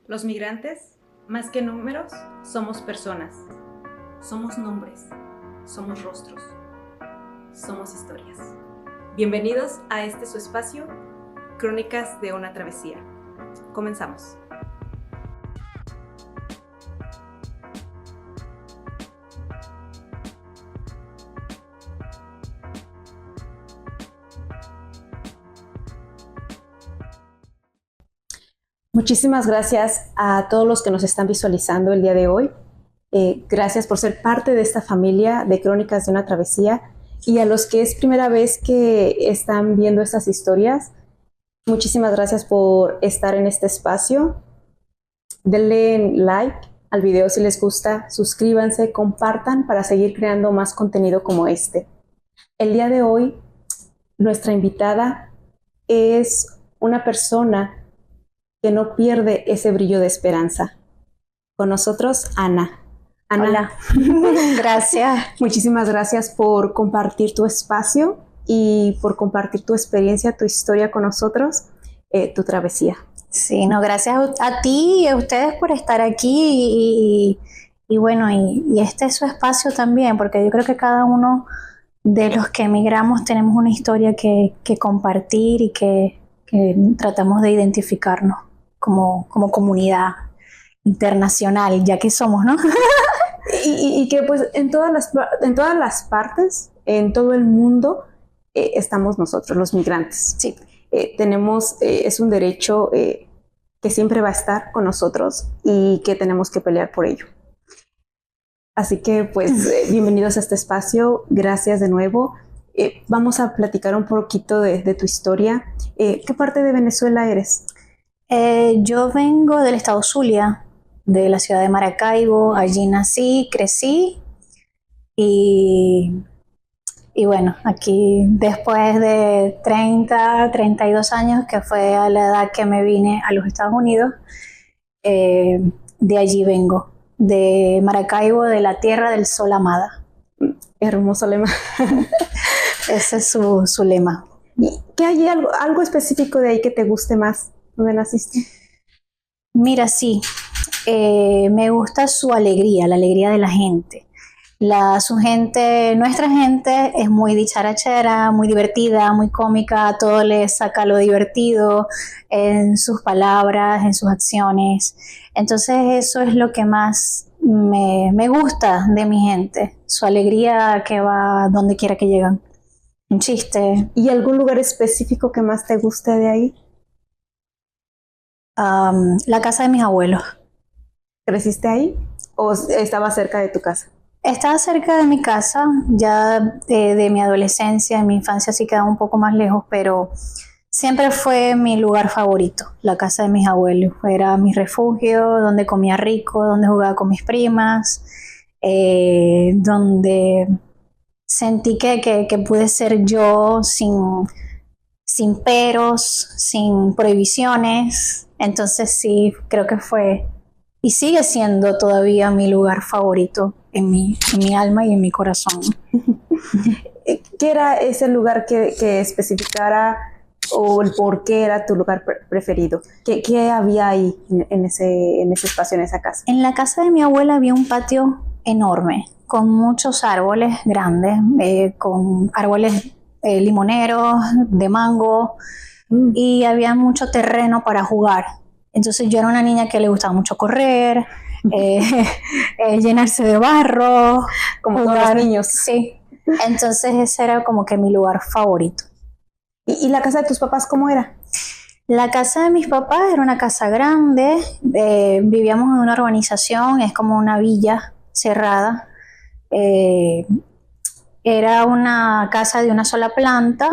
Los migrantes, más que números, somos personas. Somos nombres, somos rostros, somos historias. Bienvenidos a este su espacio, Crónicas de una Travesía. Comenzamos. Muchísimas gracias a todos los que nos están visualizando el día de hoy. Gracias por ser parte de esta familia de Crónicas de una Travesía, y a los que es primera vez que están viendo estas historias, muchísimas gracias por estar en este espacio. Denle like al video si les gusta, suscríbanse, compartan para seguir creando más contenido como este. El día de hoy, nuestra invitada es una persona que no pierde ese brillo de esperanza. Con nosotros, Ana. Ana, hola. Gracias. Muchísimas gracias por compartir tu espacio y por compartir tu experiencia, tu historia con nosotros, tu travesía. Sí, no, gracias a ti y a ustedes por estar aquí y bueno, y este es su espacio también, porque yo creo que cada uno de los que emigramos tenemos una historia que compartir y que tratamos de identificarnos como comunidad internacional, ya que somos, ¿no? y que pues en todas las partes, en todo el mundo, estamos nosotros, los migrantes. Sí. Es un derecho que siempre va a estar con nosotros y que tenemos que pelear por ello. Así que pues bienvenidos a este espacio, gracias de nuevo. Vamos a platicar un poquito de tu historia. ¿Qué parte de Venezuela eres? Yo vengo del estado Zulia, de la ciudad de Maracaibo. Allí nací, crecí y bueno, aquí después de 32 años, que fue a la edad que me vine a los Estados Unidos, de allí vengo, de Maracaibo, de la tierra del sol amada. Hermoso lema. Ese es su lema. ¿Y qué hay algo específico de ahí que te guste más? ¿Dónde naciste? Mira, sí, me gusta su alegría, la alegría de la gente. Nuestra gente es muy dicharachera, muy divertida, muy cómica, todo le saca lo divertido en sus palabras, en sus acciones. Entonces eso es lo que más me gusta de mi gente, su alegría que va donde quiera que llegan. Un chiste. ¿Y algún lugar específico que más te guste de ahí? La casa de mis abuelos. ¿Creciste ahí o estaba cerca de tu casa? Estaba cerca de mi casa, ya de mi adolescencia, en mi infancia sí quedaba un poco más lejos, pero siempre fue mi lugar favorito, la casa de mis abuelos. Era mi refugio, donde comía rico, donde jugaba con mis primas, donde sentí que pude ser yo sin peros, sin prohibiciones. Entonces sí, creo que fue y sigue siendo todavía mi lugar favorito en mi alma y en mi corazón. ¿Qué era ese lugar que especificara o el por qué era tu lugar preferido? ¿Qué había ahí en ese espacio, en esa casa? En la casa de mi abuela había un patio enorme, con muchos árboles grandes, con árboles limoneros, de mango, y había mucho terreno para jugar. Entonces yo era una niña que le gustaba mucho correr, llenarse de barro, como jugar, todos los niños. Sí, entonces ese era como que mi lugar favorito. ¿Y la casa de tus papás cómo era? La casa de mis papás era una casa grande, vivíamos en una urbanización, es como una villa cerrada. Era una casa de una sola planta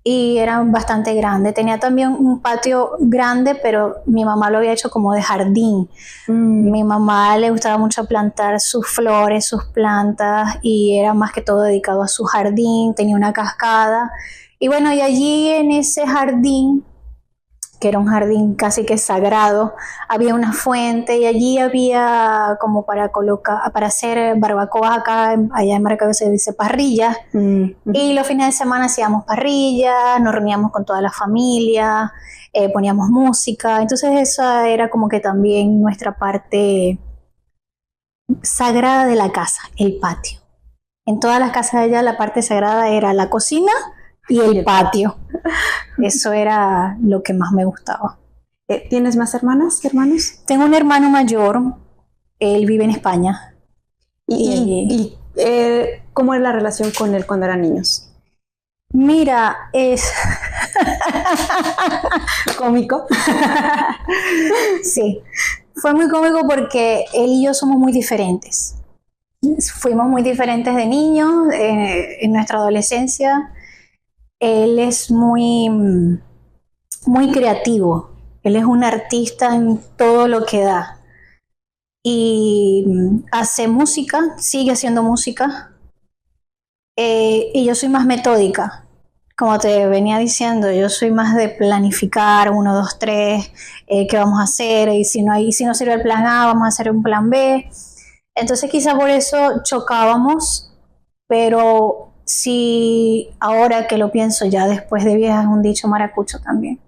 y era bastante grande. Tenía también un patio grande, pero mi mamá lo había hecho como de jardín. Mi mamá le gustaba mucho plantar sus flores, sus plantas, y era más que todo dedicado a su jardín. Tenía una cascada. Y bueno, y allí en ese jardín que era un jardín casi que sagrado. Había una fuente y allí había como para colocar, para hacer barbacoa acá, allá en Maracaibo se dice parrilla. Y los fines de semana hacíamos parrilla, nos reuníamos con toda la familia, poníamos música. Entonces esa era como que también nuestra parte sagrada de la casa, el patio. En todas las casas de allá la parte sagrada era la cocina y el patio. Eso era lo que más me gustaba. ¿Tienes más hermanas, hermanos? Tengo un hermano mayor, él vive en España. ¿Y cómo es la relación con él cuando eran niños? Mira, es cómico. Sí, fue muy cómico porque él y yo somos muy diferentes. Fuimos muy diferentes de niños, en nuestra adolescencia. Él es muy creativo. Él es un artista en todo lo que da. Y hace música, sigue haciendo música. Y yo soy más metódica. Como te venía diciendo, yo soy más de planificar 1, 2, 3, qué vamos a hacer, y si no sirve el plan A, vamos a hacer un plan B. Entonces quizá por eso chocábamos, pero si ahora que lo pienso, ya después de vieja, es un dicho maracucho también.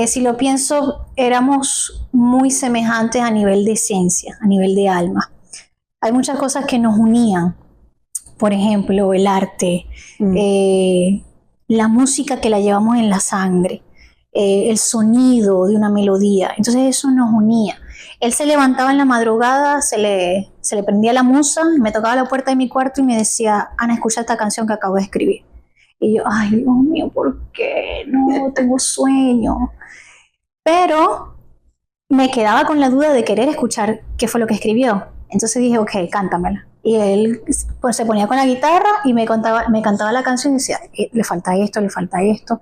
Si lo pienso, éramos muy semejantes a nivel de esencia, a nivel de alma. Hay muchas cosas que nos unían, por ejemplo, el arte, la música que la llevamos en la sangre, el sonido de una melodía. Entonces eso nos unía. Él se levantaba en la madrugada, se le prendía la musa, me tocaba la puerta de mi cuarto y me decía: Ana, escucha esta canción que acabo de escribir. Y yo, ay, Dios mío, ¿por qué? No, tengo sueño. Pero me quedaba con la duda de querer escuchar qué fue lo que escribió. Entonces dije, ok, cántamela. Y él pues se ponía con la guitarra y me cantaba la canción y decía, le falta esto, le falta esto.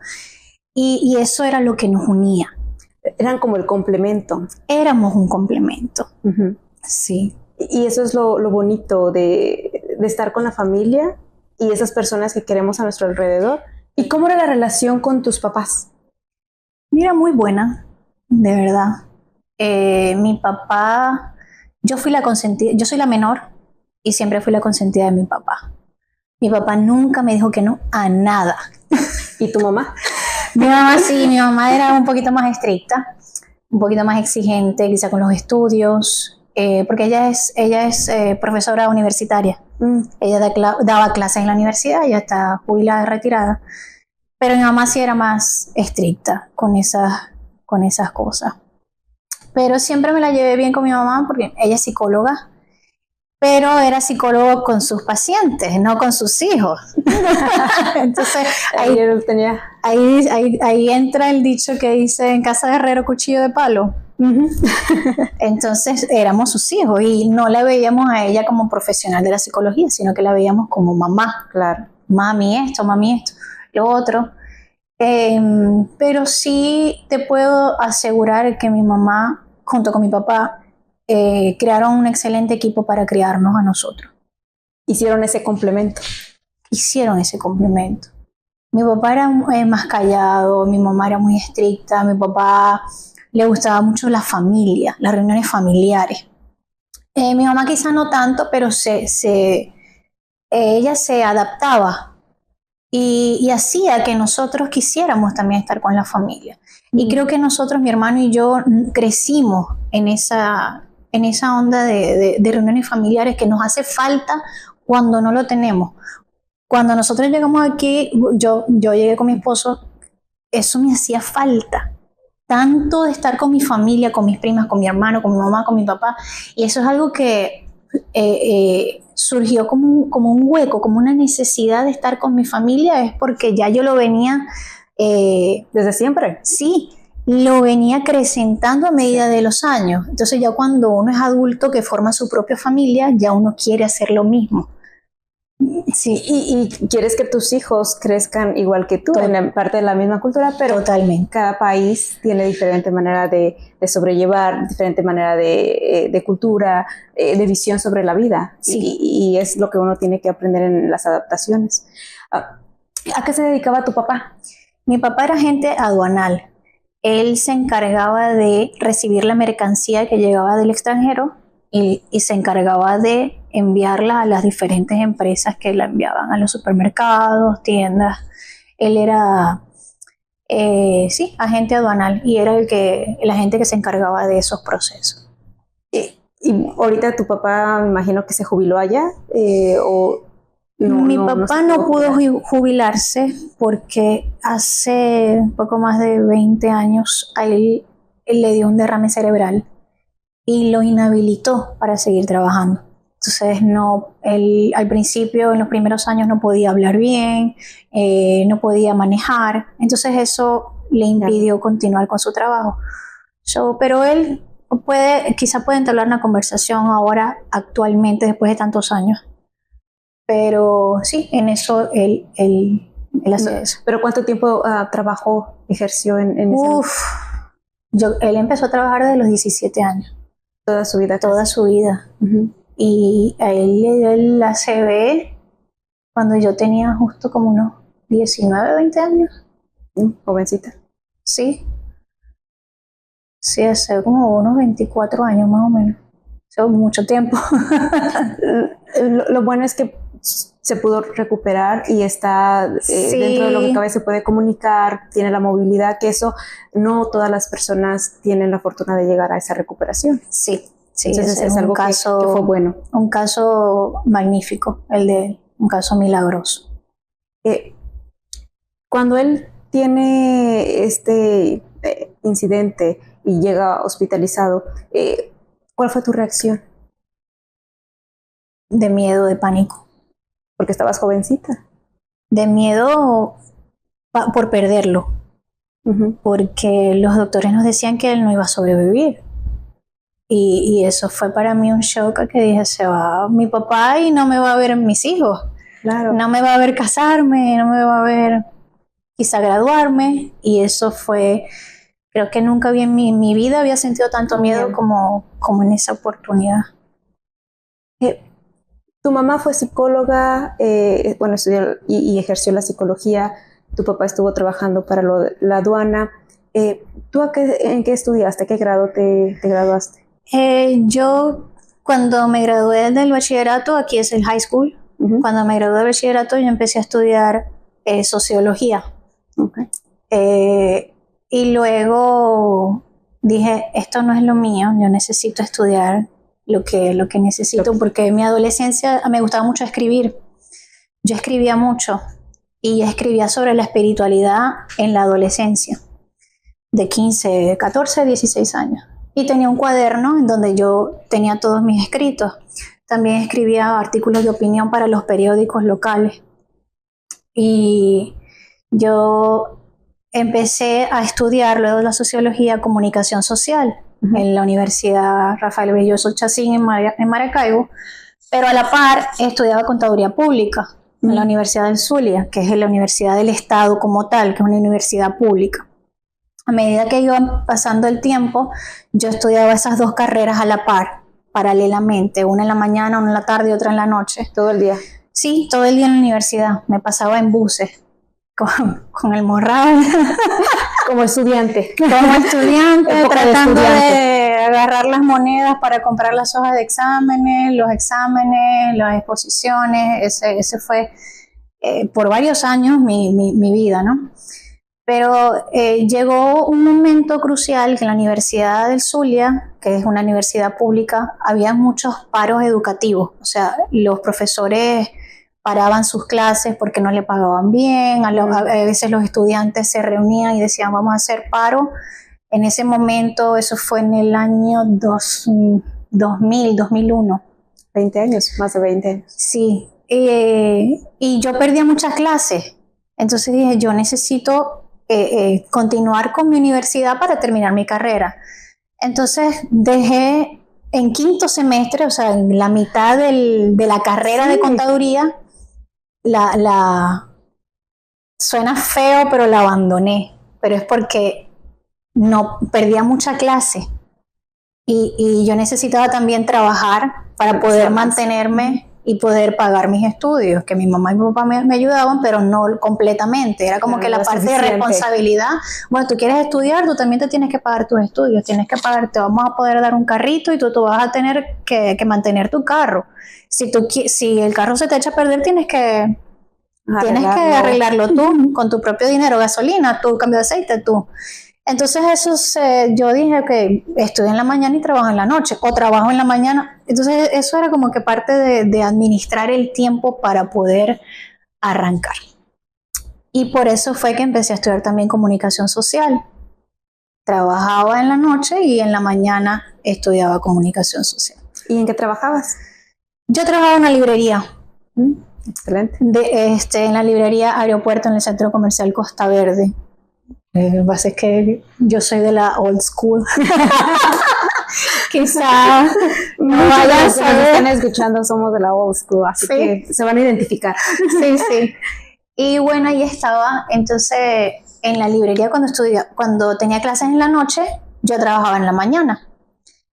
Y eso era lo que nos unía. Eran como el complemento. Éramos un complemento. Sí. Y eso es lo bonito de estar con la familia y esas personas que queremos a nuestro alrededor. ¿Y cómo era la relación con tus papás? Mira, muy buena, de verdad. Mi papá, yo fui la consentida, yo soy la menor y siempre fui la consentida de mi papá. Mi papá nunca me dijo que no a nada. ¿Y tu mamá? Mi mamá sí, mi mamá era un poquito más estricta, un poquito más exigente, quizá con los estudios, porque ella es profesora universitaria. Ella daba clases en la universidad, ya está jubilada, retirada. Pero mi mamá sí era más estricta con esas cosas. Pero siempre me la llevé bien con mi mamá porque ella es psicóloga, pero era psicólogo con sus pacientes, no con sus hijos. Entonces ahí entra el dicho que dice: en casa de herrero, cuchillo de palo. Entonces éramos sus hijos y no la veíamos a ella como profesional de la psicología, sino que la veíamos como mamá. Claro. Mami esto, lo otro. Pero sí te puedo asegurar que mi mamá, junto con mi papá, crearon un excelente equipo para criarnos a nosotros. Hicieron ese complemento. Mi papá era más callado, mi mamá era muy estricta, a mi papá le gustaba mucho la familia, las reuniones familiares. Mi mamá quizá no tanto, pero ella se adaptaba y hacía que nosotros quisiéramos también estar con la familia. Y creo que nosotros, mi hermano y yo, crecimos en esa onda de reuniones familiares que nos hace falta cuando no lo tenemos. Cuando nosotros llegamos aquí, yo llegué con mi esposo, eso me hacía falta. Tanto de estar con mi familia, con mis primas, con mi hermano, con mi mamá, con mi papá. Y eso es algo que surgió como un hueco, como una necesidad de estar con mi familia, es porque ya yo lo venía... ¿Desde siempre? Sí, lo venía acrecentando a medida de los años. Entonces ya cuando uno es adulto que forma su propia familia, ya uno quiere hacer lo mismo. Sí, y quieres que tus hijos crezcan igual que tú, en parte de la misma cultura, pero totalmente. Cada país tiene diferente manera de sobrellevar, diferente manera de cultura, de visión sobre la vida. Sí. Y es lo que uno tiene que aprender en las adaptaciones. ¿A qué se dedicaba tu papá? Mi papá era agente aduanal. él se encargaba de recibir la mercancía que llegaba del extranjero y se encargaba de enviarla a las diferentes empresas que la enviaban a los supermercados, tiendas. Él era, sí, agente aduanal y era el agente que se encargaba de esos procesos. Y ahorita tu papá, me imagino que se jubiló allá, o Mi papá no pudo jubilarse porque hace poco más de 20 años a él le dio un derrame cerebral y lo inhabilitó para seguir trabajando. Entonces, no, él al principio, en los primeros años, no podía hablar bien, no podía manejar. Entonces, eso le impidió continuar con su trabajo. Pero él quizá puede entablar una conversación ahora, actualmente, después de tantos años. Pero sí, en eso él hace eso. ¿Pero cuánto tiempo trabajó, ejerció en ese? Él empezó a trabajar desde los 17 años. Toda su vida. Toda su vida. Y a él le dio el ACV cuando yo tenía justo como unos 19, 20 años. Jovencita. Sí. Sí, hace como unos 24 años más o menos. Hace mucho tiempo. Lo bueno es que se pudo recuperar y está Sí. dentro de lo que cabe, se puede comunicar, tiene la movilidad, que eso no todas las personas tienen la fortuna de llegar a esa recuperación. Sí, sí. Entonces es algo que fue bueno. Un caso magnífico, el de él, un caso milagroso. Cuando él tiene este incidente y llega hospitalizado, ¿cuál fue tu reacción? De miedo, de pánico. Porque estabas jovencita. De miedo por perderlo. Porque los doctores nos decían que él no iba a sobrevivir. Y eso fue para mí un shock, que dije, se va mi papá y no me va a ver mis hijos. Claro. No me va a ver casarme, no me va a ver quizá graduarme. Y eso fue, creo que nunca en mi vida había sentido tanto miedo como en esa oportunidad. Tu mamá fue psicóloga, bueno, estudió y ejerció la psicología. Tu papá estuvo trabajando para la aduana. ¿Tú en qué estudiaste? ¿Qué grado te graduaste? Yo, cuando me gradué del bachillerato, aquí es el high school. Cuando me gradué del bachillerato, yo empecé a estudiar sociología. Y luego dije, esto no es lo mío, yo necesito estudiar lo que necesito, porque en mi adolescencia me gustaba mucho escribir. Yo escribía mucho y escribía sobre la espiritualidad en la adolescencia, de 15, 14, 16 años. Y tenía un cuaderno en donde yo tenía todos mis escritos. También escribía artículos de opinión para los periódicos locales. Y yo empecé a estudiar luego de la sociología, comunicación social en la Universidad Rafael Belloso Chacín en Maracaibo, pero a la par estudiaba contaduría pública en la Universidad del Zulia, que es la universidad del Estado como tal, que es una universidad pública. A medida que iba pasando el tiempo, yo estudiaba esas dos carreras a la par, paralelamente, una en la mañana, una en la tarde y otra en la noche. ¿Todo el día? Sí, todo el día en la universidad. Me pasaba en buses con el morral. Como estudiante. Tratando de agarrar las monedas para comprar las hojas de exámenes, las exposiciones. Ese fue por varios años mi vida, ¿no? Pero llegó un momento crucial que en la Universidad del Zulia, que es una universidad pública, había muchos paros educativos. O sea, los profesores paraban sus clases porque no le pagaban bien, a veces los estudiantes se reunían y decían vamos a hacer paro. En ese momento, eso fue en el año 2000, 2001. 20 años, más de 20 años. Sí, y yo perdía muchas clases, entonces dije yo necesito continuar con mi universidad para terminar mi carrera. Entonces dejé en quinto semestre, o sea, en la mitad de la carrera de contaduría, suena feo, pero la abandoné. Pero es porque no perdía mucha clase y yo necesitaba también trabajar para poder mantenerme y poder pagar mis estudios, que mi mamá y mi papá me ayudaban, pero no completamente. Era como Pero que no la es parte de suficiente. responsabilidad. Bueno, tú quieres estudiar, tú también te tienes que pagar tus estudios, tienes que pagar, te vamos a poder dar un carrito y tú vas a tener que mantener tu carro. Si el carro se te echa a perder, tienes que arreglarlo tú, con tu propio dinero, gasolina, tu cambio de aceite, tú. Entonces yo dije que estudio en la mañana y trabajo en la noche, o trabajo en la mañana. Entonces eso era como que parte de administrar el tiempo para poder arrancar. Y por eso fue que empecé a estudiar también comunicación social. Trabajaba en la noche y en la mañana estudiaba comunicación social. ¿Y en qué trabajabas? Yo trabajaba en una librería. Excelente. En la librería Aeropuerto en el Centro Comercial Costa Verde. Lo que pasa es que yo soy de la old school. Quizá no vayan a saber. Nos están escuchando, somos de la old school, así ¿sí? Que se van a identificar. Sí, sí. Y bueno, ahí estaba. Entonces, en la librería cuando tenía clases en la noche, yo trabajaba en la mañana.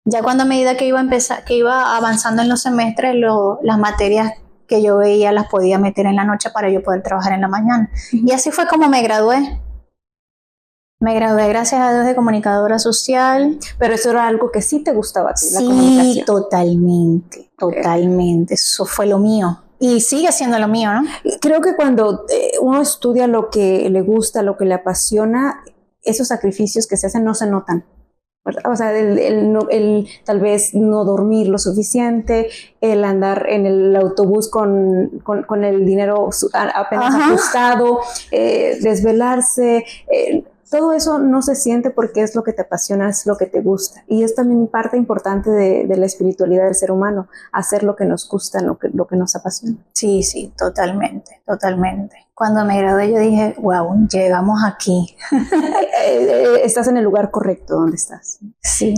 Ya cuando a medida que iba avanzando en los semestres, las materias que yo veía las podía meter en la noche para yo poder trabajar en la mañana. Y así fue como me gradué. Me gradué, gracias a Dios, de comunicadora social. Pero eso era algo que sí te gustaba a ti, sí, la comunicación. Sí, totalmente. Eso fue lo mío. Y sigue siendo lo mío, ¿no? Creo que cuando uno estudia lo que le gusta, lo que le apasiona, esos sacrificios que se hacen no se notan, ¿verdad? O sea, el tal vez no dormir lo suficiente, el andar en el autobús con el dinero apenas ajustado, desvelarse, todo eso no se siente porque es lo que te apasiona, es lo que te gusta. Y es también parte importante de la espiritualidad del ser humano, hacer lo que nos gusta, lo que nos apasiona. Sí, sí, totalmente. Cuando me gradué yo dije, wow, llegamos aquí. Estás en el lugar correcto donde estás. Sí.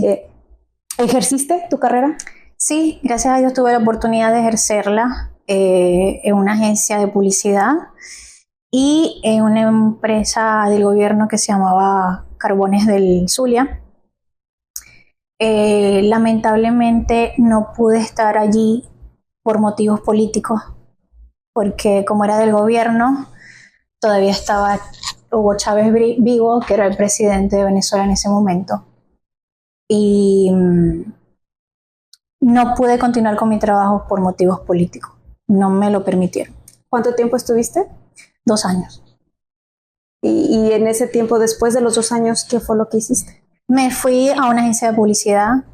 ¿Ejerciste tu carrera? Sí, gracias a Dios tuve la oportunidad de ejercerla en una agencia de publicidad y en una empresa del gobierno que se llamaba Carbones del Zulia. Lamentablemente no pude estar allí por motivos políticos, porque como era del gobierno, todavía estaba Hugo Chávez vivo, que era el presidente de Venezuela en ese momento. Y no pude continuar con mi trabajo por motivos políticos. No me lo permitieron. ¿Cuánto tiempo estuviste? 2 años. ¿Y en ese tiempo, después de los 2 años, qué fue lo que hiciste? Me fui a una agencia de publicidad,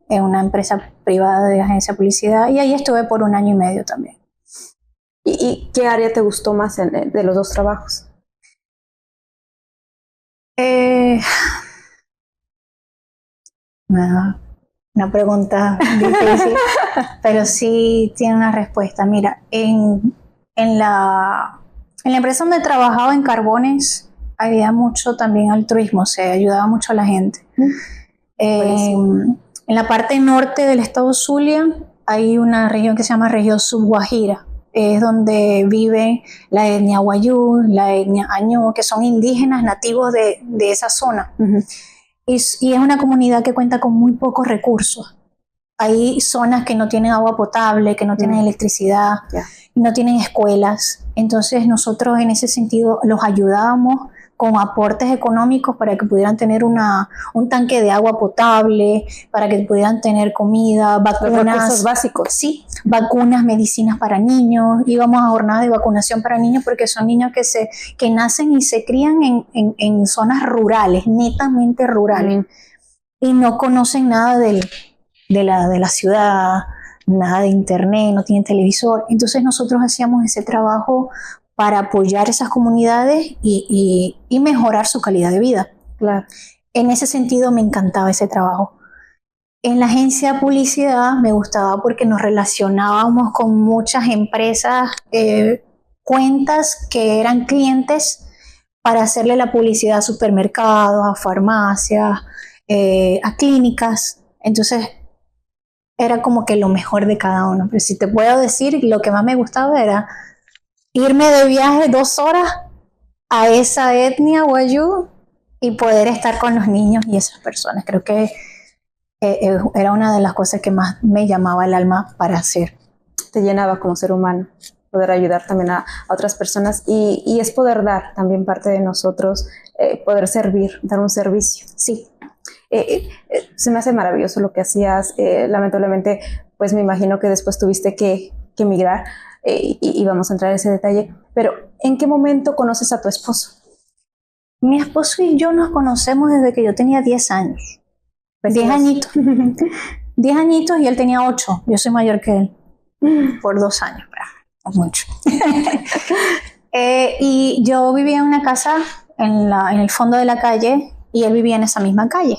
en una empresa privada de agencia de publicidad, y ahí estuve por 1 año y medio también. ¿Y qué área te gustó más de los 2 trabajos? Una pregunta difícil, pero sí tiene una respuesta. Mira, en la empresa donde trabajaba en Carbones había mucho también altruismo, se ayudaba mucho a la gente. En la parte norte del estado Zulia hay una región que se llama región Subguajira. Es donde vive la etnia Wayuu, la etnia Añú, que son indígenas nativos de esa zona. Y es una comunidad que cuenta con muy pocos recursos. Hay zonas que no tienen agua potable, que no tienen electricidad, no tienen escuelas. Entonces nosotros en ese sentido los ayudábamos con aportes económicos para que pudieran tener un tanque de agua potable, para que pudieran tener comida, vacunas. Los recursos básicos. Sí, vacunas, medicinas para niños. Íbamos a jornadas de vacunación para niños porque son niños que nacen y se crían en zonas rurales, netamente rurales. Y no conocen nada de la ciudad, nada de internet, no tienen televisor. Entonces nosotros hacíamos ese trabajo para apoyar esas comunidades y mejorar su calidad de vida. Claro. En ese sentido me encantaba ese trabajo. En la agencia de publicidad me gustaba porque nos relacionábamos con muchas empresas, cuentas que eran clientes para hacerle la publicidad a supermercados, a farmacias, a clínicas. Entonces era como que lo mejor de cada uno. Pero si te puedo decir, lo que más me gustaba era irme de viaje 2 horas a esa etnia Wayuu y poder estar con los niños y esas personas. Creo que era una de las cosas que más me llamaba el alma para hacer. te llenaba como ser humano, poder ayudar también a otras personas y es poder dar también parte de nosotros, poder servir, dar un servicio. Sí. Se me hace maravilloso lo que hacías. Lamentablemente, pues me imagino que después tuviste que emigrar y vamos a entrar en ese detalle. Pero, ¿en qué momento conoces a tu esposo? Mi esposo y yo nos conocemos desde que yo tenía 10 años. Pues 10 añitos. 10 añitos y él tenía 8. Yo soy mayor que él. Por 2 años, pero no mucho. Y yo vivía en una casa en el fondo de la calle y él vivía en esa misma calle.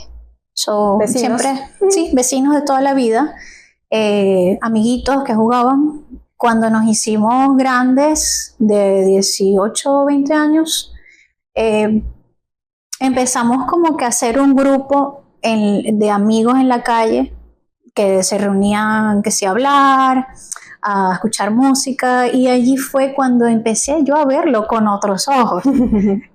¿Vecinos? Siempre, sí, vecinos de toda la vida, amiguitos que jugaban. Cuando nos hicimos grandes, de 18 o 20 años, empezamos como que a hacer un grupo de amigos en la calle que se reunían, que sí, a hablar, a escuchar música, y allí fue cuando empecé yo a verlo con otros ojos.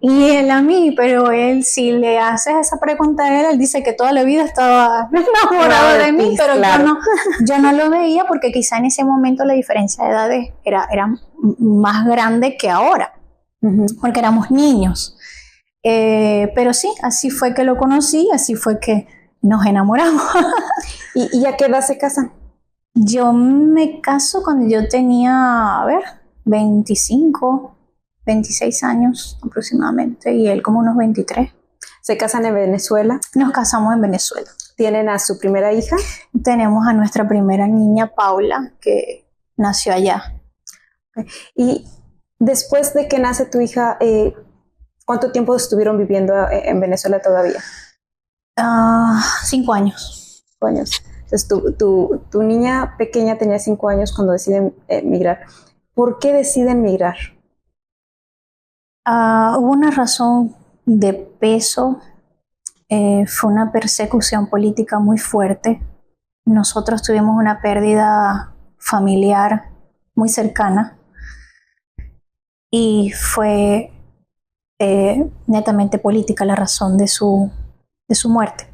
Y él a mí, pero él, si le haces esa pregunta a él dice que toda la vida estaba enamorado de mí, pero claro, yo no lo veía porque quizá en ese momento la diferencia de edades era más grande que ahora, porque éramos niños. Pero sí, así fue que lo conocí, así fue que nos enamoramos. ¿Y a qué edad se casan? Yo me caso cuando yo tenía, 25, 26 años aproximadamente, y él como unos 23. ¿Se casan en Venezuela? Nos casamos en Venezuela. ¿Tienen a su primera hija? Tenemos a nuestra primera niña, Paula, que nació allá. Y después de que nace tu hija, ¿cuánto tiempo estuvieron viviendo en Venezuela todavía? 5 años. 5 años. Entonces, tu niña pequeña tenía 5 años cuando deciden migrar. ¿Por qué deciden migrar? Hubo una razón de peso. Fue una persecución política muy fuerte. Nosotros tuvimos una pérdida familiar muy cercana y fue netamente política la razón de su muerte.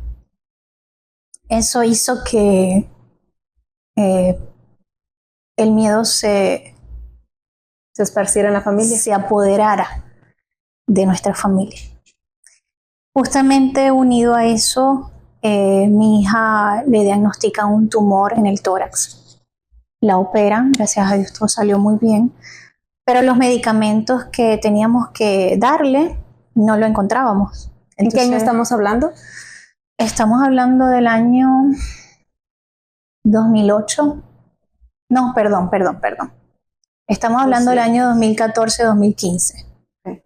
Eso hizo que el miedo se esparciera en la familia, se apoderara de nuestra familia. Justamente unido a eso, mi hija le diagnostican un tumor en el tórax. La operan, gracias a Dios todo salió muy bien, pero los medicamentos que teníamos que darle no lo encontrábamos. Entonces, ¿en qué año estamos hablando? Estamos hablando del año 2008. No, perdón. Estamos hablando del año 2014-2015. Okay.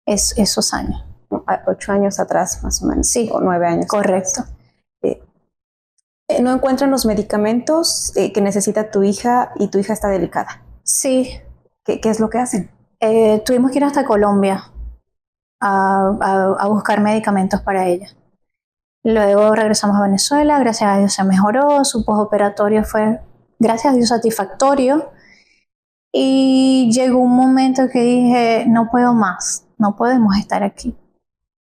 Esos años. 8 años atrás, más o menos. Sí. O 9 años. Correcto. ¿No encuentran los medicamentos que necesita tu hija y tu hija está delicada? Sí. ¿Qué es lo que hacen? Tuvimos que ir hasta Colombia a buscar medicamentos para ella. Luego regresamos a Venezuela, gracias a Dios se mejoró, su postoperatorio fue, gracias a Dios, satisfactorio. Y llegó un momento que dije, no puedo más, no podemos estar aquí.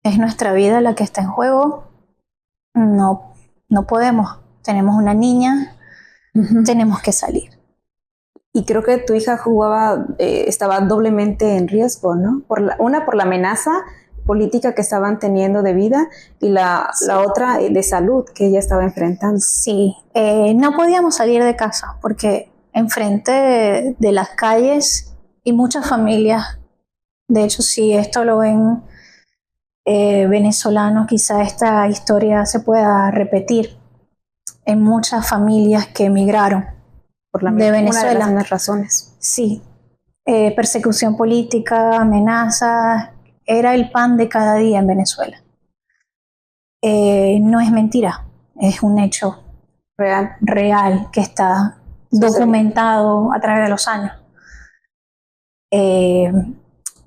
Es nuestra vida la que está en juego, no podemos. Tenemos una niña, tenemos que salir. Y creo que tu hija estaba doblemente en riesgo, ¿no? Por la amenaza política que estaban teniendo de vida y la otra de salud que ella estaba enfrentando. Sí, no podíamos salir de casa porque enfrente de las calles y muchas familias, de hecho si esto lo ven venezolanos, quizá esta historia se pueda repetir en muchas familias que emigraron de Venezuela. Una de las mismas razones. Sí, persecución política, amenazas, era el pan de cada día en Venezuela. No es mentira, es un hecho real que está documentado a través de los años.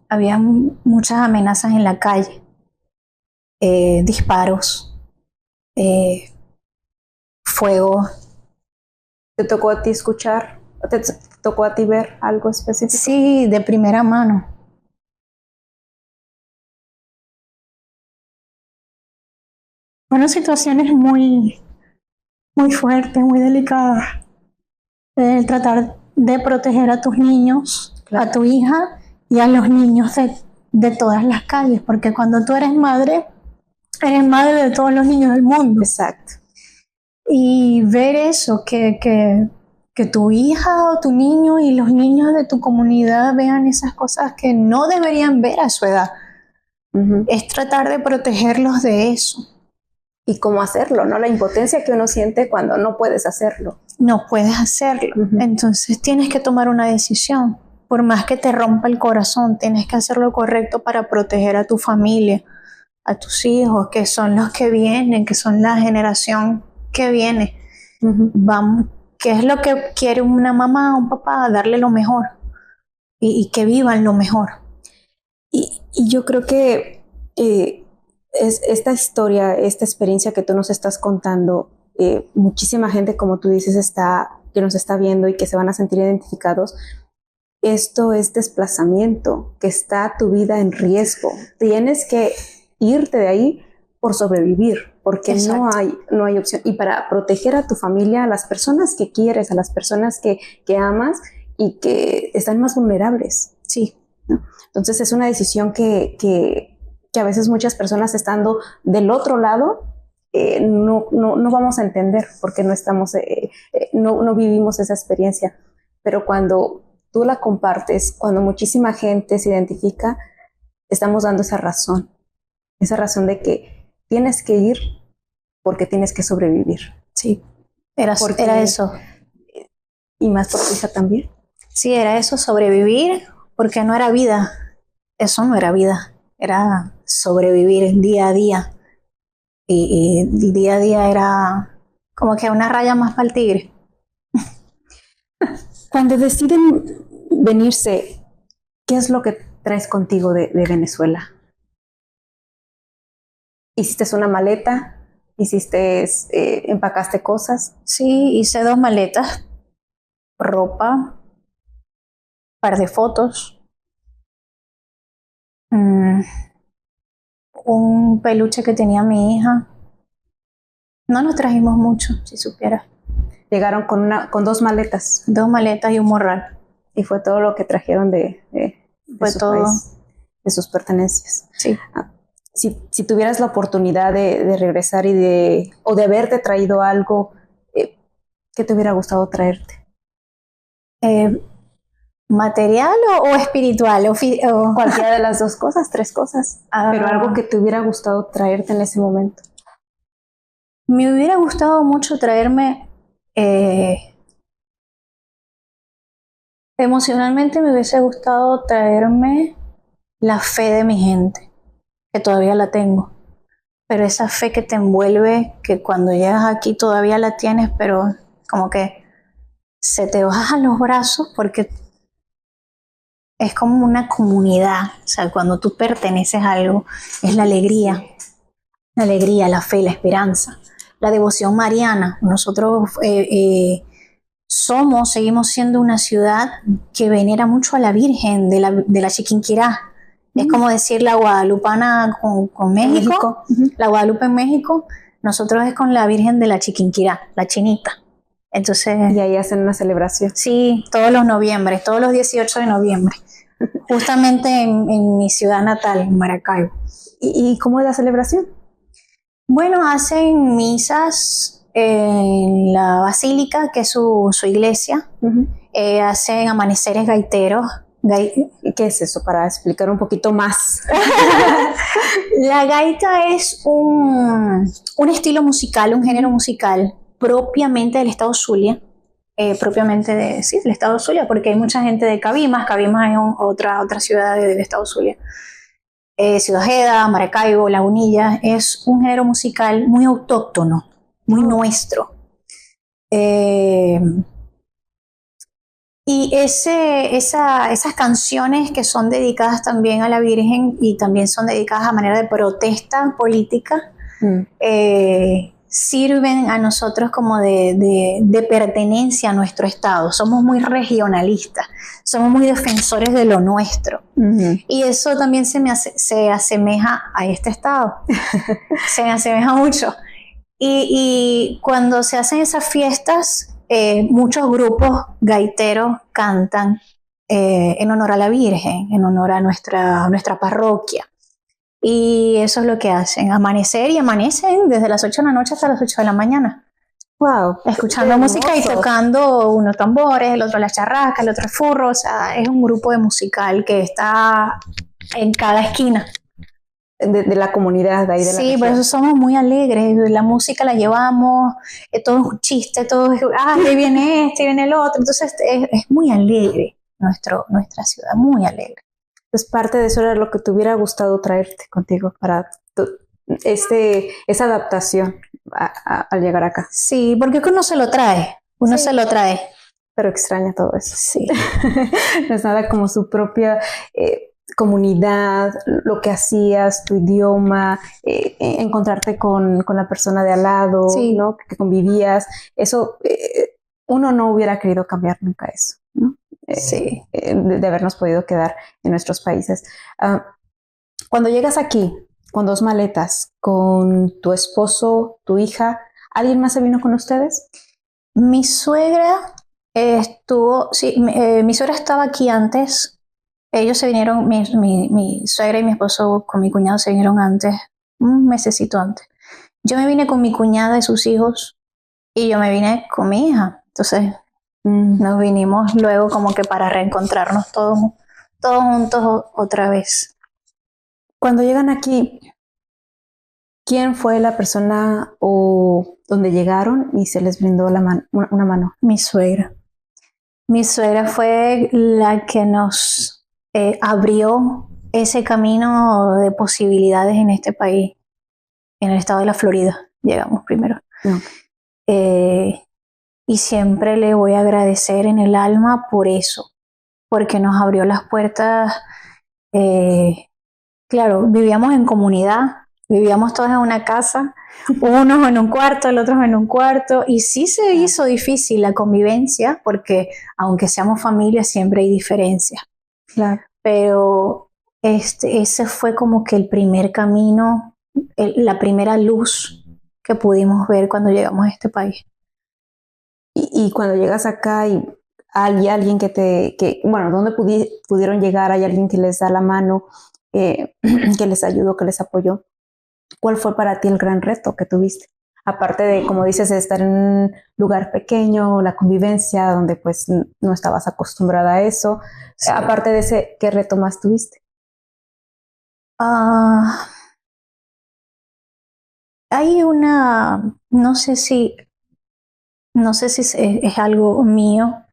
Había muchas amenazas en la calle, disparos, fuego. ¿Te tocó a ti escuchar? ¿Te tocó a ti ver algo específico? Sí, de primera mano. Fueron situaciones muy fuertes, muy delicadas. Tratar de proteger a tus niños, claro, a tu hija y a los niños de todas las calles, porque cuando tú eres madre de todos los niños del mundo. Exacto. Y ver eso, que tu hija o tu niño y los niños de tu comunidad vean esas cosas que no deberían ver a su edad. Es tratar de protegerlos de eso. Y cómo hacerlo, ¿no? La impotencia que uno siente cuando no puedes hacerlo. No puedes hacerlo. Entonces tienes que tomar una decisión. Por más que te rompa el corazón, tienes que hacer lo correcto para proteger a tu familia, a tus hijos, que son los que vienen, que son la generación que viene. Vamos, ¿qué es lo que quiere una mamá o un papá? Darle lo mejor y que vivan lo mejor. Y yo creo que es esta historia, esta experiencia que tú nos estás contando, muchísima gente, como tú dices, que nos está viendo y que se van a sentir identificados. Esto es desplazamiento, que está tu vida en riesgo. Tienes que irte de ahí por sobrevivir, porque no hay opción. Y para proteger a tu familia, a las personas que quieres, a las personas que amas y que están más vulnerables. Sí. ¿No? Entonces es una decisión que a veces muchas personas estando del otro lado no vamos a entender porque no estamos, no vivimos esa experiencia. Pero cuando tú la compartes, cuando muchísima gente se identifica, estamos dando esa razón de que tienes que ir porque tienes que sobrevivir. Sí, era eso. Y más por tu hija también. Sí, era eso, sobrevivir, porque no era vida. Eso no era vida, era sobrevivir día a día. Y día a día era como que una raya más para el tigre. Cuando deciden venirse, ¿qué es lo que traes contigo de Venezuela? ¿Hiciste una maleta? ¿Empacaste cosas? Sí, hice 2 maletas, ropa, par de fotos, un peluche que tenía mi hija. No nos trajimos mucho, si supieras. Llegaron con 2 maletas. 2 maletas y un morral. Y fue todo lo que trajeron de su país, de sus pertenencias. Sí. Si tuvieras la oportunidad de regresar o de haberte traído algo, ¿qué te hubiera gustado traerte? ¿Material o espiritual? O cualquiera de las 2 cosas, 3 cosas. Pero algo que te hubiera gustado traerte en ese momento. Me hubiera gustado mucho traerme... emocionalmente me hubiese gustado traerme la fe de mi gente, que todavía la tengo. Pero esa fe que te envuelve, que cuando llegas aquí todavía la tienes, pero como que se te bajan los brazos porque es como una comunidad. O sea, cuando tú perteneces a algo, es la alegría, la fe, la esperanza, la devoción mariana. Nosotros seguimos siendo una ciudad que venera mucho a la Virgen de la Chiquinquirá. Es como decir la guadalupana con México. La Guadalupe en México, nosotros es con la Virgen de la Chiquinquirá, la chinita. Entonces, y ahí hacen una celebración. Sí, todos los 18 de noviembre, justamente en mi ciudad natal, en Maracaibo. ¿Y cómo es la celebración? Bueno, hacen misas en la basílica, que es su iglesia. Hacen amaneceres gaiteros. ¿Qué es eso? Para explicar un poquito más. La gaita es un estilo musical, un género musical propiamente del estado Zulia, del estado Zulia, porque hay mucha gente de Cabimas. Cabimas es otra ciudad del estado Zulia. Ciudad Ojeda, Maracaibo, Lagunilla, es un género musical muy autóctono, muy nuestro. Y esas canciones que son dedicadas también a la Virgen y también son dedicadas a manera de protesta política, sirven a nosotros como de pertenencia a nuestro estado. Somos muy regionalistas, somos muy defensores de lo nuestro. Y eso también se asemeja a este estado. Se me asemeja mucho. Y cuando se hacen esas fiestas, muchos grupos gaiteros cantan en honor a la Virgen, en honor a nuestra parroquia. Y eso es lo que hacen, amanecer y amanecen desde las 8 de la noche hasta las 8 de la mañana. Wow, Escuchando música y tocando unos tambores, el otro la charraca, el otro el furro. O sea, es un grupo de musical que está en cada esquina. De la comunidad de ahí de la Sí, por eso somos muy alegres. La música la llevamos, todo es un chiste, todo es, ahí viene este, viene el otro. Entonces es muy alegre nuestra ciudad, muy alegre. Pues parte de eso era lo que te hubiera gustado traerte contigo para esa adaptación al llegar acá. Sí, porque uno se lo trae, se lo trae. Pero extraña todo eso. Sí. No es nada como su propia comunidad, lo que hacías, tu idioma, encontrarte con la persona de al lado, sí. ¿no? Que convivías. Eso, uno no hubiera querido cambiar nunca eso, ¿no? Sí. De habernos podido quedar en nuestros países. Cuando llegas aquí, con 2 maletas, con tu esposo, tu hija, ¿alguien más se vino con ustedes? Mi suegra mi suegra estaba aquí antes. Ellos se vinieron, mi suegra y mi esposo con mi cuñado se vinieron antes, un mesecito antes. Yo me vine con mi cuñada y sus hijos y yo me vine con mi hija. Entonces nos vinimos luego como que para reencontrarnos todos juntos otra vez. Cuando llegan aquí, ¿quién fue la persona o donde llegaron y se les brindó una mano? Mi suegra. Mi suegra fue la que nos abrió ese camino de posibilidades en este país, en el estado de la Florida. Llegamos primero. Y siempre le voy a agradecer en el alma por eso, porque nos abrió las puertas. Claro, vivíamos en comunidad, vivíamos todos en una casa, unos en un cuarto, el otro en un cuarto, y sí se hizo difícil la convivencia, porque aunque seamos familia, siempre hay diferencias. Claro. Pero ese fue como que el primer camino, la primera luz que pudimos ver cuando llegamos a este país. Y cuando llegas acá y hay alguien bueno, ¿dónde pudieron llegar? ¿Hay alguien que les da la mano, que les ayudó, que les apoyó? ¿Cuál fue para ti el gran reto que tuviste? Aparte de, como dices, de estar en un lugar pequeño, la convivencia, donde pues no estabas acostumbrada a eso. Sí. Aparte de ese, ¿qué reto más tuviste? Hay no sé si es algo mío,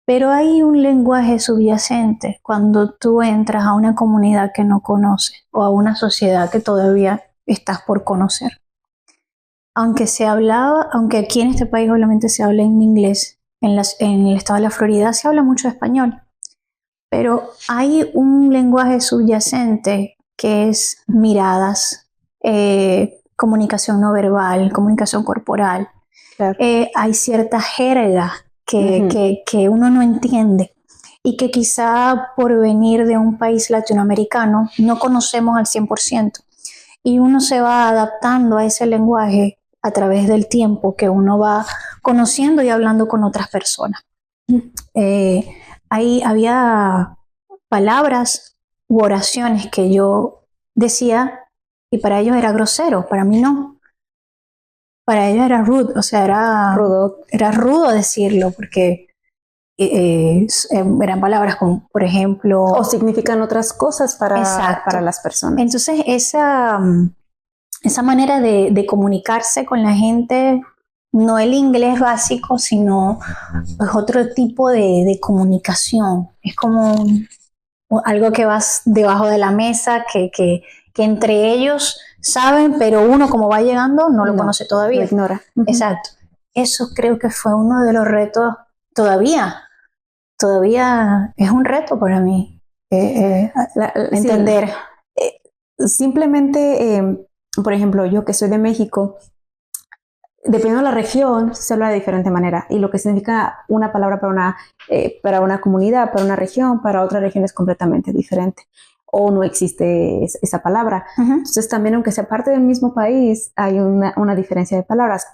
pero hay un lenguaje subyacente cuando tú entras a una comunidad que no conoces o a una sociedad que todavía estás por conocer. Aunque aquí en este país obviamente se habla en inglés, en el estado de la Florida se habla mucho español, pero hay un lenguaje subyacente que es miradas, comunicación no verbal, comunicación corporal. Claro. Hay cierta jerga que uno no entiende y que quizá por venir de un país latinoamericano no conocemos al 100%, y uno se va adaptando a ese lenguaje a través del tiempo que uno va conociendo y hablando con otras personas. Había palabras u oraciones que yo decía y para ellos era grosero, para mí no. Para ellos era rude, o sea, era rudo decirlo, porque eran palabras como, por ejemplo... O significan otras cosas para las personas. Entonces, esa manera de comunicarse con la gente, no el inglés básico, sino pues, otro tipo de comunicación. Es como algo que vas debajo de la mesa, que entre ellos saben, pero uno como va llegando no lo conoce todavía. Lo ignora. Exacto. Eso creo que fue uno de los retos todavía es un reto para mí entender. Sí, simplemente, por ejemplo, yo que soy de México, dependiendo de la región, se habla de diferente manera. Y lo que significa una palabra para una comunidad, para una región, para otra región es completamente diferente. O no existe esa palabra. Entonces también, aunque sea parte del mismo país, hay una diferencia de palabras.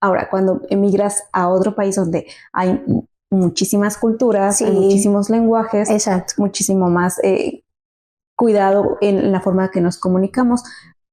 Ahora, cuando emigras a otro país donde hay muchísimas culturas, Sí. hay muchísimos lenguajes, Exacto. muchísimo más cuidado en la forma que nos comunicamos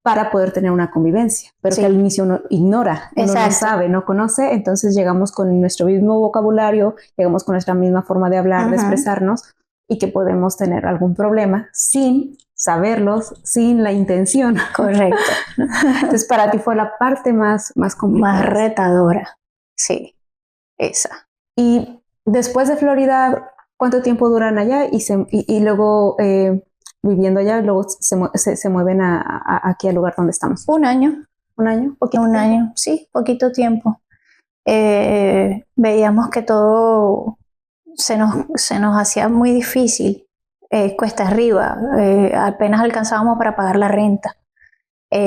para poder tener una convivencia, pero Sí. que al inicio uno ignora, uno no Exacto. sabe, no conoce, entonces llegamos con nuestro mismo vocabulario, llegamos con nuestra misma forma de hablar, de expresarnos, y que podemos tener algún problema sin saberlos, sin la intención. Correcto. Entonces para ti fue la parte más complicada. Más retadora, sí, esa. Y después de Florida, ¿cuánto tiempo duran allá? Y luego viviendo allá, luego se mueven aquí al lugar donde estamos. Un año. ¿Un año? ¿Poquito tiempo? Año, sí, poquito tiempo. Veíamos que todo se nos hacía muy difícil, cuesta arriba, apenas alcanzábamos para pagar la renta.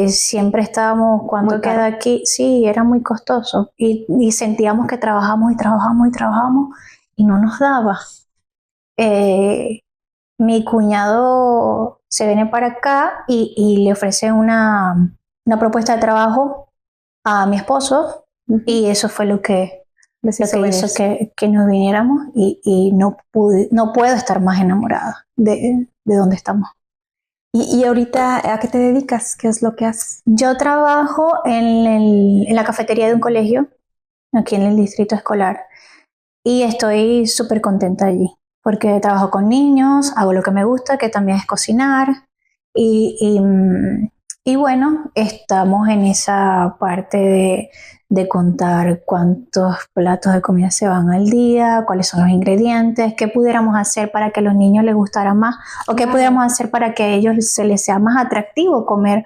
Siempre estábamos, ¿cuánto queda aquí? Sí, era muy costoso y sentíamos que trabajamos y no nos daba. Mi cuñado se viene para acá y le ofrece una propuesta de trabajo a mi esposo, y eso fue lo que hizo que nos viniéramos, y no puedo estar más enamorada de donde estamos. ¿Y ahorita a qué te dedicas? ¿Qué es lo que haces? Yo trabajo en la cafetería de un colegio, aquí en el distrito escolar, y estoy súper contenta allí, porque trabajo con niños, hago lo que me gusta, que también es cocinar, y bueno, estamos en esa parte de contar cuántos platos de comida se van al día, cuáles son los ingredientes, qué pudiéramos hacer para que a los niños les gustara más, o qué pudiéramos hacer para que a ellos se les sea más atractivo comer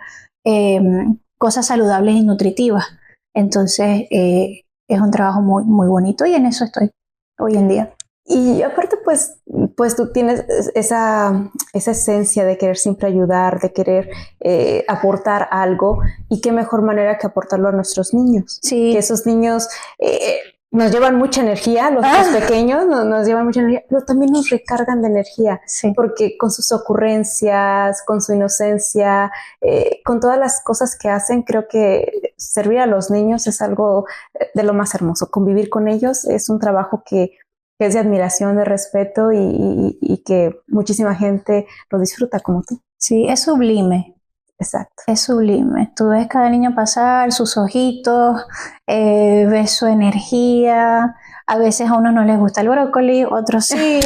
cosas saludables y nutritivas. Entonces es un trabajo muy, muy bonito, y en eso estoy hoy en día. Y aparte, pues tú tienes esa esencia de querer siempre ayudar, de querer aportar algo, y qué mejor manera que aportarlo a nuestros niños. Sí. Que esos niños nos llevan mucha energía, los pequeños nos llevan mucha energía, pero también nos recargan de energía, sí, porque con sus ocurrencias, con su inocencia, con todas las cosas que hacen, creo que servir a los niños es algo de lo más hermoso. Convivir con ellos es un trabajo que es de admiración, de respeto, y que muchísima gente lo disfruta como tú. Sí, es sublime. Exacto. Es sublime. Tú ves cada niño pasar, sus ojitos, ves su energía. A veces a uno no les gusta el brócoli, otros sí.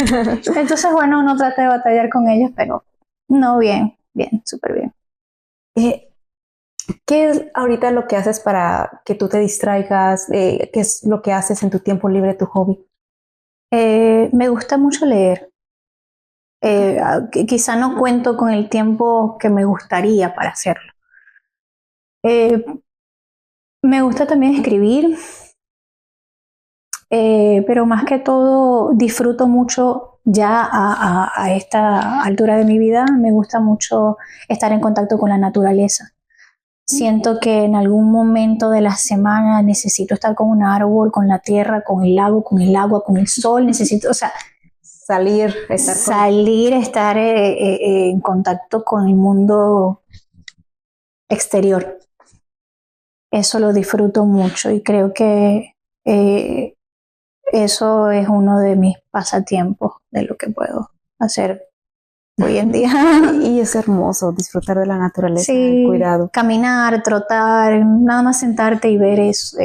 Entonces, bueno, uno trata de batallar con ellos, pero no, bien, súper bien. ¿Qué es ahorita lo que haces para que tú te distraigas? ¿Qué es lo que haces en tu tiempo libre, tu hobby? Me gusta mucho leer. Quizá no cuento con el tiempo que me gustaría para hacerlo. Me gusta también escribir, pero más que todo disfruto mucho ya a esta altura de mi vida. Me gusta mucho estar en contacto con la naturaleza. Siento que en algún momento de la semana necesito estar con un árbol, con la tierra, con el lago, con el agua, con el sol. Necesito, o sea, salir, estar en contacto con el mundo exterior. Eso lo disfruto mucho, y creo que eso es uno de mis pasatiempos, de lo que puedo hacer hoy en día. Y es hermoso disfrutar de la naturaleza, sí, el cuidado. Caminar, trotar, nada más sentarte y ver eso,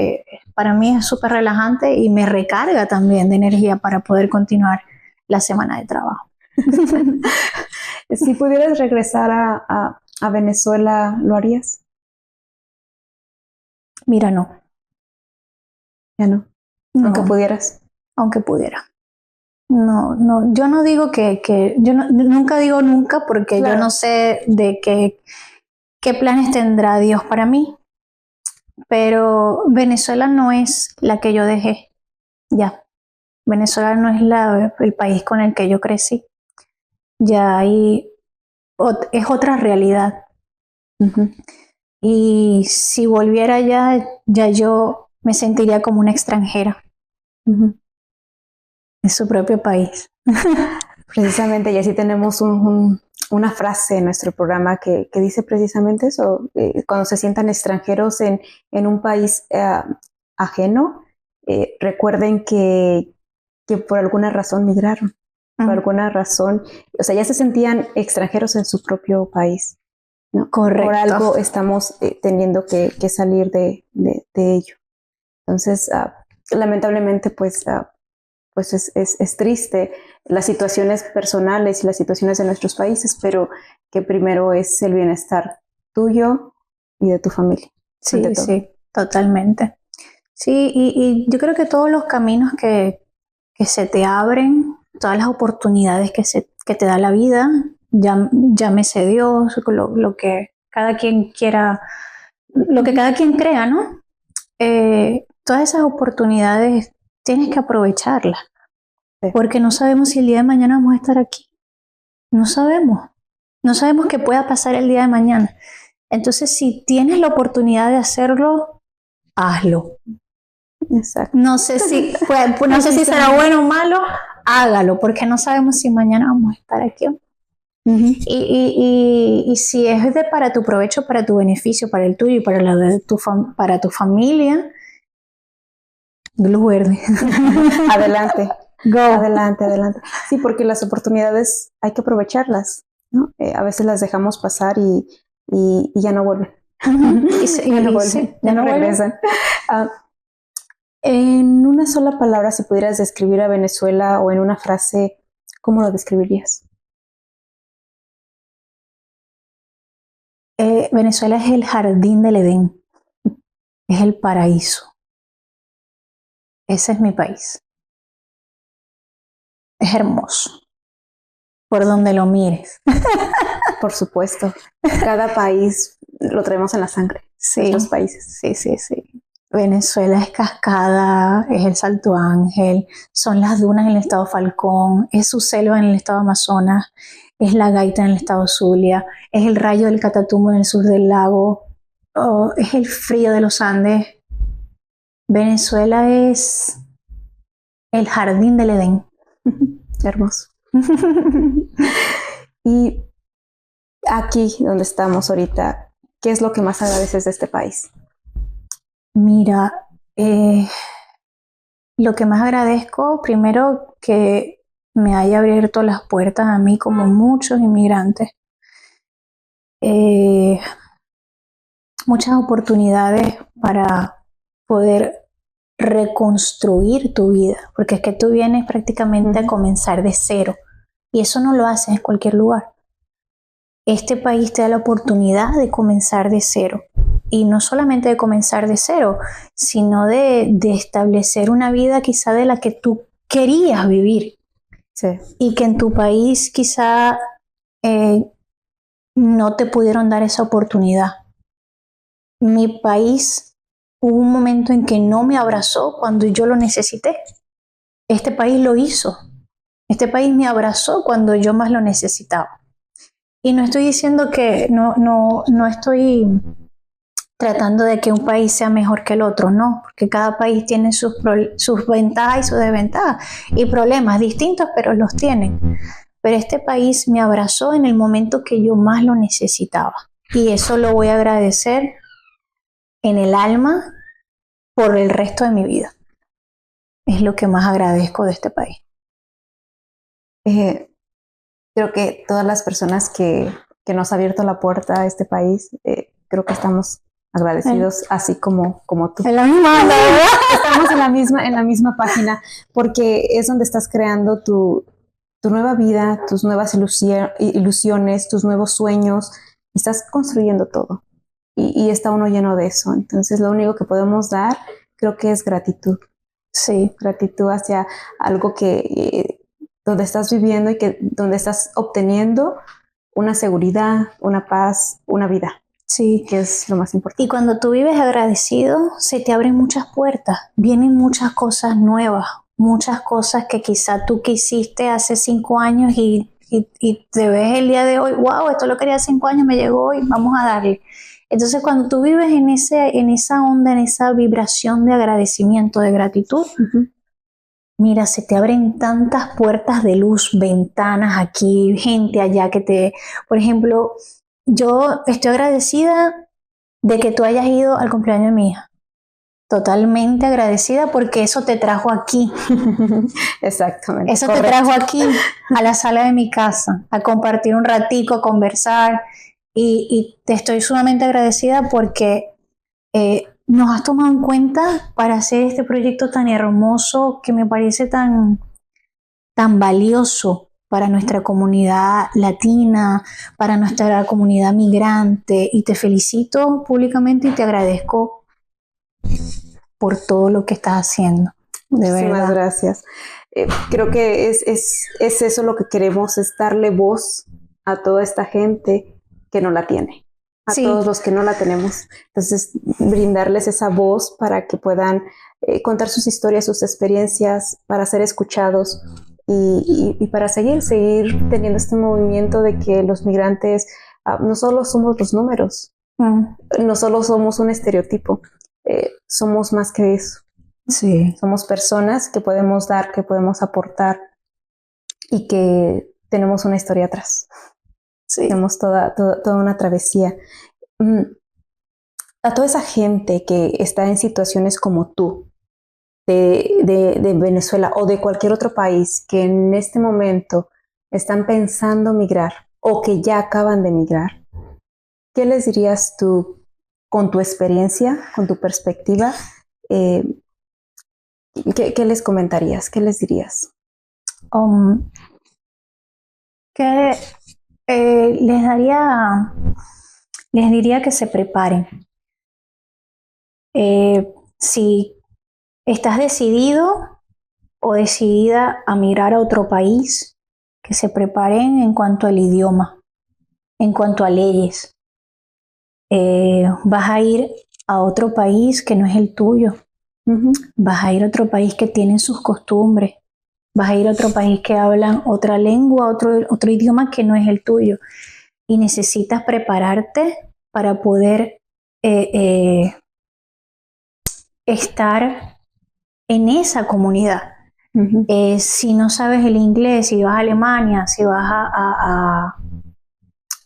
para mí es súper relajante, y me recarga también de energía para poder continuar la semana de trabajo. Si pudieras regresar a Venezuela, ¿lo harías? Mira, no. Ya no. Aunque pudieras. Aunque pudiera. No, yo no digo que yo nunca digo nunca, porque claro, yo no sé de qué planes tendrá Dios para mí, pero Venezuela no es la que yo dejé, ya. Venezuela no es el país con el que yo crecí, ya ahí es otra realidad. Y si volviera allá, ya yo me sentiría como una extranjera. En su propio país. Precisamente, y así tenemos una frase en nuestro programa que dice precisamente eso: cuando se sientan extranjeros en un país ajeno, recuerden que por alguna razón migraron, por alguna razón, o sea, ya se sentían extranjeros en su propio país, ¿no? Correcto. Por algo estamos teniendo que salir de ello. Entonces, lamentablemente, pues es triste las situaciones personales y las situaciones de nuestros países, pero que primero es el bienestar tuyo y de tu familia. Sí, sí, totalmente. Sí, y yo creo que todos los caminos que se te abren, todas las oportunidades que te da la vida, llámese Dios, lo que cada quien quiera, lo que cada quien crea, ¿no? Todas esas oportunidades tienes que aprovecharlas, porque no sabemos si el día de mañana vamos a estar aquí. No sabemos. No sabemos qué pueda pasar el día de mañana. Entonces, si tienes la oportunidad de hacerlo, hazlo. Exacto. No sé si será bueno o malo, hágalo, porque no sabemos si mañana vamos a estar aquí. Y si es para tu provecho, para tu beneficio, para el tuyo y para tu familia, luz verde. Adelante. Go. Adelante. Sí, porque las oportunidades hay que aprovecharlas, ¿no? A veces las dejamos pasar y ya no vuelven. Ya no regresan. En una sola palabra, si pudieras describir a Venezuela o en una frase, ¿cómo lo describirías? Venezuela es el jardín del Edén, es el paraíso. Ese es mi país. Es hermoso, por donde lo mires. Por supuesto, cada país lo traemos en la sangre, sí, nuestros países. Sí. Venezuela es Cascada, es el Salto Ángel, son las dunas en el estado Falcón, es su selva en el estado Amazonas, es la Gaita en el estado Zulia, es el rayo del Catatumbo en el sur del lago, es el frío de los Andes. Venezuela es el jardín del Edén. Hermoso. Y aquí donde estamos ahorita, ¿qué es lo que más agradeces de este país? Mira, lo que más agradezco, primero que me haya abierto las puertas a mí como muchos inmigrantes. Muchas oportunidades para poder reconstruir tu vida, porque es que tú vienes prácticamente a comenzar de cero y eso no lo haces en cualquier lugar. Este país te da la oportunidad de comenzar de cero y no solamente de comenzar de cero, sino de establecer una vida quizá de la que tú querías vivir. Sí. Y que en tu país quizá no te pudieron dar esa oportunidad. Mi país hubo un momento en que no me abrazó cuando yo lo necesité. Este país lo hizo. Este país me abrazó cuando yo más lo necesitaba. Y no estoy diciendo que no estoy tratando de que un país sea mejor que el otro, no, porque cada país tiene sus ventajas y sus desventajas y problemas distintos, pero los tienen. Pero este país me abrazó en el momento que yo más lo necesitaba y eso lo voy a agradecer en el alma por el resto de mi vida. Es lo que más agradezco de este país. Creo que todas las personas que nos ha abierto la puerta a este país, creo que estamos agradecidos, así como tú. En la misma, estamos en la misma página, porque es donde estás creando tu nueva vida, tus nuevas ilusiones, tus nuevos sueños, estás construyendo todo y está uno lleno de eso. Entonces lo único que podemos dar creo que es gratitud. Sí. Gratitud hacia algo que donde estás viviendo y donde estás obteniendo una seguridad, una paz, una vida. Sí. Que es lo más importante. Y cuando tú vives agradecido, se te abren muchas puertas, vienen muchas cosas nuevas, muchas cosas que quizá tú quisiste hace 5 años y te ves el día de hoy, wow, esto lo quería hace 5 años, me llegó hoy, vamos a darle. Entonces cuando tú vives en esa onda, en esa vibración de agradecimiento, de gratitud, mira, se te abren tantas puertas de luz, ventanas aquí, gente allá por ejemplo, yo estoy agradecida de que tú hayas ido al cumpleaños de mi hija. totalmente agradecida porque eso te trajo aquí. Exactamente. Eso correcto. te trajo aquí, a la sala de mi casa, a compartir un ratico, a conversar. Y te estoy sumamente agradecida porque nos has tomado en cuenta para hacer este proyecto tan hermoso que me parece tan valioso para nuestra comunidad latina, para nuestra comunidad migrante. Y te felicito públicamente y te agradezco por todo lo que estás haciendo. De Muchísimas verdad. gracias. Creo que es eso lo que queremos, es darle voz a toda esta gente que no la tiene, a Sí. todos los que no la tenemos. Entonces, brindarles esa voz para que puedan contar sus historias, sus experiencias, para ser escuchados y para seguir teniendo este movimiento de que los migrantes no solo somos los números, no solo somos un estereotipo, somos más que eso. Sí. Somos personas que podemos dar, que podemos aportar y que tenemos una historia atrás. Sí. Tenemos toda una travesía. A toda esa gente que está en situaciones como tú, de Venezuela o de cualquier otro país que en este momento están pensando migrar o que ya acaban de migrar, ¿qué les dirías tú con tu experiencia, con tu perspectiva? ¿Qué les comentarías? ¿Qué les dirías? Que les diría que se preparen. Si estás decidido o decidida a migrar a otro país, que se preparen en cuanto al idioma, en cuanto a leyes. Vas a ir a otro país que no es el tuyo. Vas a ir a otro país que tiene sus costumbres. Vas a ir a otro país que hablan otra lengua, otro idioma que no es el tuyo. Y necesitas prepararte para poder estar en esa comunidad. Si no sabes el inglés, si vas a Alemania, si vas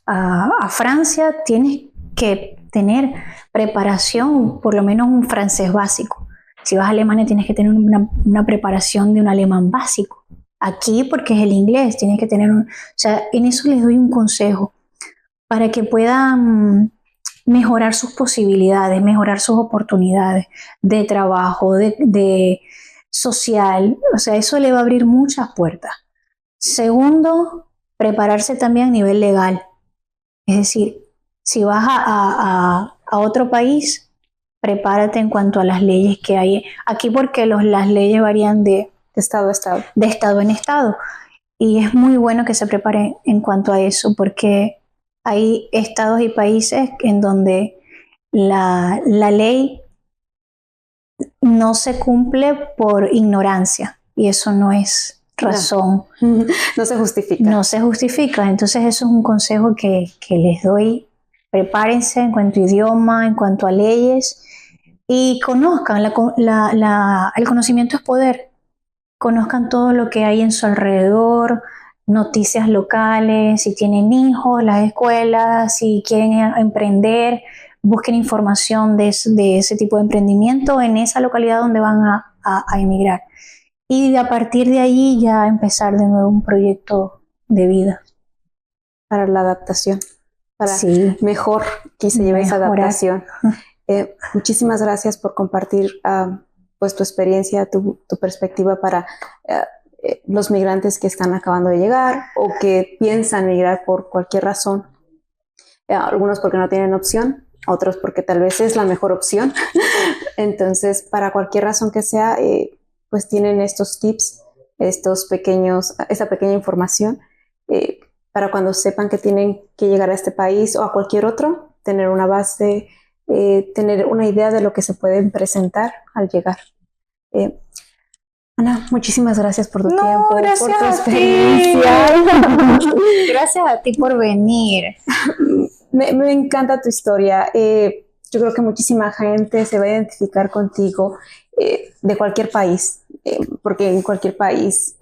a Francia, tienes que tener preparación, por lo menos un francés básico. Si vas a Alemania, tienes que tener una preparación de un alemán básico. Aquí, porque es el inglés, tienes que tener o sea, en eso les doy un consejo para que puedan mejorar sus posibilidades, mejorar sus oportunidades de trabajo, de social. O sea, eso le va a abrir muchas puertas. Segundo, prepararse también a nivel legal. Es decir, si vas a otro país, prepárate en cuanto a las leyes que hay aquí, porque las leyes varían de estado a estado. De estado en estado. Y es muy bueno que se preparen en cuanto a eso, porque hay estados y países en donde la ley no se cumple por ignorancia, y eso no es razón. No se justifica. No se justifica. Entonces eso es un consejo que les doy. Prepárense en cuanto a idioma, en cuanto a leyes, y conozcan. El conocimiento es poder. Conozcan todo lo que hay en su alrededor, noticias locales, si tienen hijos, las escuelas, si quieren emprender, busquen información de ese tipo de emprendimiento en esa localidad donde van a emigrar. Y a partir de allí ya empezar de nuevo un proyecto de vida. Para la adaptación, para mejor que se lleve esa adaptación. Muchísimas gracias por compartir pues tu experiencia, tu perspectiva para los migrantes que están acabando de llegar o que piensan migrar por cualquier razón. Algunos porque no tienen opción, otros porque tal vez es la mejor opción. Entonces, para cualquier razón que sea, pues tienen estos tips, esta pequeña información para cuando sepan que tienen que llegar a este país o a cualquier otro, tener una base, tener una idea de lo que se pueden presentar al llegar. Ana, muchísimas gracias por tu tiempo, por tu experiencia. Gracias a ti por venir. Me encanta tu historia. Yo creo que muchísima gente se va a identificar contigo de cualquier país, porque en cualquier país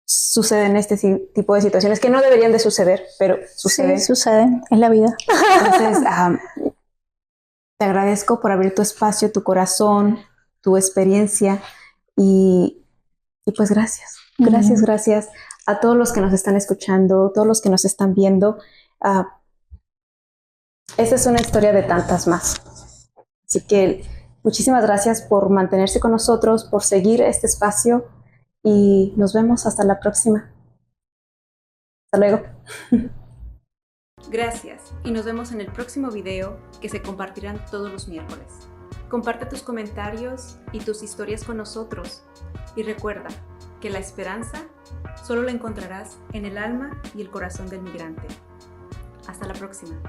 suceden este tipo de situaciones que no deberían de suceder, pero suceden. Sí, suceden, es la vida. Entonces, Te agradezco por abrir tu espacio, tu corazón, tu experiencia y pues gracias. Gracias a todos los que nos están escuchando, todos los que nos están viendo. Esta es una historia de tantas más. Así que muchísimas gracias por mantenerse con nosotros, por seguir este espacio y nos vemos hasta la próxima. Hasta luego. Gracias y nos vemos en el próximo video que se compartirán todos los miércoles. Comparte tus comentarios y tus historias con nosotros y recuerda que la esperanza solo la encontrarás en el alma y el corazón del migrante. Hasta la próxima.